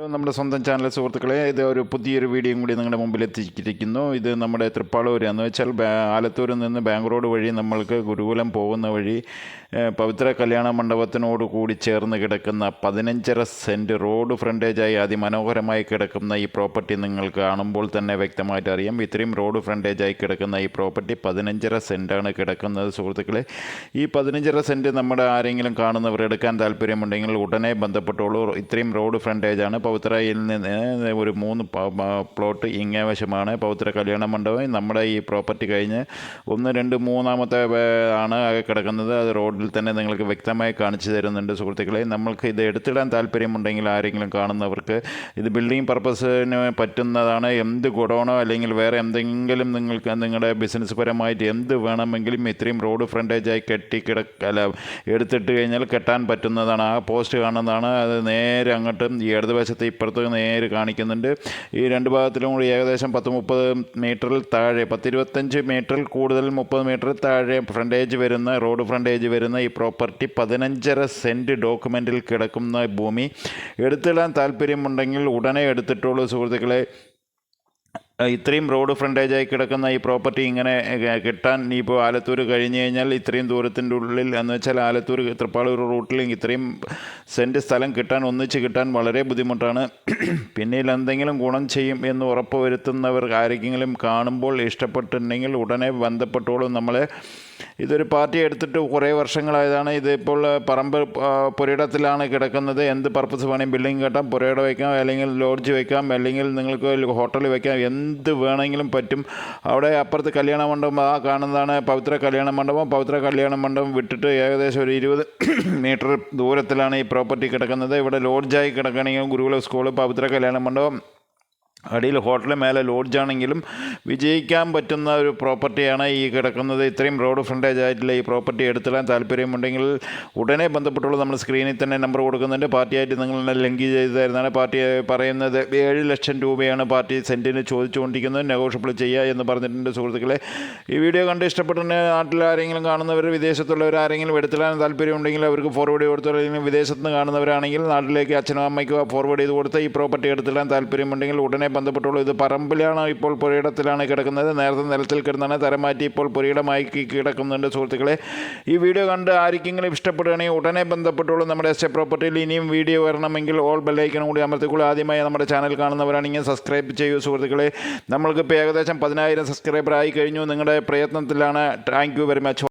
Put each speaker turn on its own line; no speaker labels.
നമ്മുടെ സ്വന്തം ചാനൽ സുഹൃത്തുക്കളെ, ഇത് ഒരു പുതിയൊരു വീഡിയോയും കൂടി നിങ്ങളുടെ മുമ്പിൽ എത്തിച്ചിരിക്കുന്നു. ഇത് നമ്മുടെ തൃപ്പാളൂർ എന്ന് വെച്ചാൽ ആലത്തൂരിൽ നിന്ന് ബാങ്ക് റോഡ് വഴി നമ്മൾക്ക് ഗുരുകുലം പോകുന്ന വഴി പവിത്ര കല്യാണ മണ്ഡപത്തിനോട് കൂടി ചേർന്ന് കിടക്കുന്ന 15.5 സെൻറ്റ് റോഡ് ഫ്രണ്ടേജായി അതിമനോഹരമായി കിടക്കുന്ന ഈ പ്രോപ്പർട്ടി നിങ്ങൾക്ക് കാണുമ്പോൾ തന്നെ വ്യക്തമായിട്ട് അറിയാം. ഇത്രയും റോഡ് ഫ്രണ്ടേജായി കിടക്കുന്ന ഈ പ്രോപ്പർട്ടി 15.5 സെൻറ്റാണ് കിടക്കുന്നത് സുഹൃത്തുക്കളെ. ഈ 15.5 സെൻറ്റ് നമ്മുടെ ആരെങ്കിലും കാണുന്നവർ എടുക്കാൻ താല്പര്യമുണ്ടെങ്കിൽ ഉടനെ ബന്ധപ്പെട്ടോളൂ. ഇത്രയും റോഡ് ഫ്രണ്ടേജാണ്. പവിത്രയിൽ നിന്ന് ഒരു 3 പ്ലോട്ട് ഇങ്ങേവശമാണ് പവിത്ര കല്യാണ മണ്ഡപം. നമ്മുടെ ഈ പ്രോപ്പർട്ടി കഴിഞ്ഞ് 1, 2, 3-ാമത്തെ ആണ് കിടക്കുന്നത്. അത് റോഡിൽ തന്നെ നിങ്ങൾക്ക് വ്യക്തമായി കാണിച്ചു തരുന്നുണ്ട് സുഹൃത്തുക്കളെ. നമ്മൾക്ക് ഇത് എടുത്തിടാൻ താല്പര്യമുണ്ടെങ്കിൽ ആരെങ്കിലും കാണുന്നവർക്ക് ഇത് ബിൽഡിംഗ് പർപ്പസിന് പറ്റുന്നതാണ്. എന്ത് ഗുഡൗണോ അല്ലെങ്കിൽ വേറെ എന്തെങ്കിലും നിങ്ങൾക്ക് നിങ്ങളുടെ ബിസിനസ് പരമായിട്ട് എന്ത് വേണമെങ്കിലും ഇത്രയും റോഡ് ഫ്രണ്ടേജായി എടുത്തിട്ട് കഴിഞ്ഞാൽ കെട്ടാൻ പറ്റുന്നതാണ്. ആ പോസ്റ്റ് കാണുന്നതാണ്. അത് നേരെ അങ്ങോട്ടും ഈ ഇടതുവശത്ത് ഇപ്പുറത്ത് നേരെ കാണിക്കുന്നുണ്ട്. ഈ രണ്ട് ഭാഗത്തിലും കൂടി ഏകദേശം 10-30 മീറ്ററിൽ താഴെ, 10-25 മീറ്ററിൽ കൂടുതൽ 30 മീറ്ററിൽ താഴെ ഫ്രണ്ടേജ് വരുന്ന റോഡ് ഫ്രണ്ടേജ് വരുന്ന ഈ പ്രോപ്പർട്ടി 15.5 സെൻറ്റ് ഡോക്യുമെൻറ്റിൽ കിടക്കുന്ന ഭൂമി എടുത്തിടാൻ താല്പര്യമുണ്ടെങ്കിൽ ഉടനെ എടുത്തിട്ടുള്ളൂ സുഹൃത്തുക്കളെ. ഇത്രയും റോഡ് ഫ്രണ്ടേജായി കിടക്കുന്ന ഈ പ്രോപ്പർട്ടി ഇങ്ങനെ കിട്ടാൻ ഇപ്പോൾ ആലത്തൂർ കഴിഞ്ഞ് കഴിഞ്ഞാൽ ഇത്രയും ദൂരത്തിൻ്റെ ഉള്ളിൽ എന്ന് വെച്ചാൽ ആലത്തൂർ തൃപ്പാളൂർ റൂട്ടിൽ ഇത്രയും സെൻറ്റ് സ്ഥലം ഒന്നിച്ച് കിട്ടാൻ വളരെ ബുദ്ധിമുട്ടാണ്. പിന്നീട് എന്തെങ്കിലും ഗുണം ചെയ്യും എന്ന് ഉറപ്പ് വരുത്തുന്നവർ ആരെങ്കിലും കാണുമ്പോൾ ഇഷ്ടപ്പെട്ടിട്ടുണ്ടെങ്കിൽ ഉടനെ ബന്ധപ്പെട്ടോളും നമ്മളെ. ഇതൊരു പാർട്ടി എടുത്തിട്ട് കുറേ വർഷങ്ങളായതാണ്. ഇതിപ്പോൾ പറമ്പ് പുരയിടത്തിലാണ് കിടക്കുന്നത്. എന്ത് പർപ്പസ് വേണമെങ്കിൽ ബിൽഡിംഗ് കെട്ടാം, പുരയിടം വയ്ക്കാം, അല്ലെങ്കിൽ ലോഡ്ജ് വയ്ക്കാം, അല്ലെങ്കിൽ നിങ്ങൾക്ക് ഹോട്ടൽ വയ്ക്കാം, എന്ത് വേണമെങ്കിലും പറ്റും. അവിടെ അപ്പുറത്ത് കല്യാണ മണ്ഡപം കാണുന്നതാണ് പവിത്ര കല്യാണ മണ്ഡപം. പവിത്ര കല്യാണ മണ്ഡപം വിട്ടിട്ട് ഏകദേശം ഒരു 20 മീറ്റർ ദൂരത്തിലാണ് ഈ പ്രോപ്പർട്ടി കിടക്കുന്നത്. ഇവിടെ ലോഡ്ജായി കിടക്കുകയാണെങ്കിൽ ഗുരുകുല സ്കൂൾ, പവിത്ര കല്യാണ മണ്ഡപം, അടിയിൽ ഹോട്ടൽ, മേലെ ലോഡ്ജാണെങ്കിലും വിജയിക്കാൻ പറ്റുന്ന ഒരു പ്രോപ്പർട്ടിയാണ് ഈ കിടക്കുന്നത്. ഇത്രയും റോഡ് ഫ്രണ്ടേജ് ആയിട്ടുള്ള ഈ പ്രോപ്പർട്ടി എടുത്തിടാൻ താല്പര്യമുണ്ടെങ്കിൽ ഉടനെ ബന്ധപ്പെട്ടുള്ളൂ. നമ്മൾ സ്ക്രീനിൽ തന്നെ നമ്പർ കൊടുക്കുന്നുണ്ട്. പാർട്ടിയായിട്ട് നിങ്ങൾ ലിങ്ക് ചെയ്ത് തരുന്നതാണ്. പാർട്ടി പറയുന്നത് 7 ലക്ഷം രൂപയാണ് പാർട്ടി സെൻറ്റിന് ചോദിച്ചുകൊണ്ടിരിക്കുന്നത്. നെഗോഷ്യബിൾ ചെയ്യുക എന്ന് പറഞ്ഞിട്ടുണ്ട് സുഹൃത്തുക്കളെ. ഈ വീഡിയോ കണ്ട് ഇഷ്ടപ്പെട്ടിട്ട് നാട്ടിൽ ആരെങ്കിലും കാണുന്നവർ, വിദേശത്തുള്ളവർ ആരെങ്കിലും എടുത്തിടാൻ താല്പര്യമുണ്ടെങ്കിൽ അവർക്ക് ഫോർവേഡ് കൊടുത്തു. അല്ലെങ്കിൽ വിദേശത്ത് നിന്ന് കാണുന്നവരാണെങ്കിൽ നാട്ടിലേക്ക് അച്ഛനോ അമ്മയ്ക്കോ ഫോർവേഡ് ചെയ്ത് കൊടുത്ത് ഈ പ്രോപ്പർട്ടി എടുത്തിടാൻ താല്പര്യമുണ്ടെങ്കിൽ ഉടനെ ബന്ധപ്പെട്ടുള്ളൂ. ഇത് പറമ്പിലാണ്, ഇപ്പോൾ പുരയിടത്തിലാണ് കിടക്കുന്നത്. നേരത്തെ നിലത്തിൽ കിടന്നാണ്, തരം മാറ്റി ഇപ്പോൾ പുരയിടമായി കിടക്കുന്നുണ്ട് സുഹൃത്തുക്കളെ. ഈ വീഡിയോ കണ്ട് ആർക്കെങ്കിലും ഇഷ്ടപ്പെടുകയാണെങ്കിൽ ഉടനെ ബന്ധപ്പെട്ടുള്ളൂ. നമ്മുടെ എസ്റ്റേറ്റ് പ്രോപ്പർട്ടിയിൽ ഇനിയും വീഡിയോ വരണമെങ്കിൽ ഓൾ ബെല്ലൈക്കനും കൂടി അമർത്തിക്കൊള്ളൂ. ആദ്യമായി നമ്മുടെ ചാനൽ കാണുന്നവരാണെങ്കിൽ സബ്സ്ക്രൈബ് ചെയ്യൂ സുഹൃത്തുക്കളെ. നമ്മൾക്ക് ഇപ്പോൾ ഏകദേശം 10,000 സബ്സ്ക്രൈബർ ആയി കഴിഞ്ഞു. നിങ്ങളുടെ പ്രയത്നത്തിലാണ്. Thank you very much.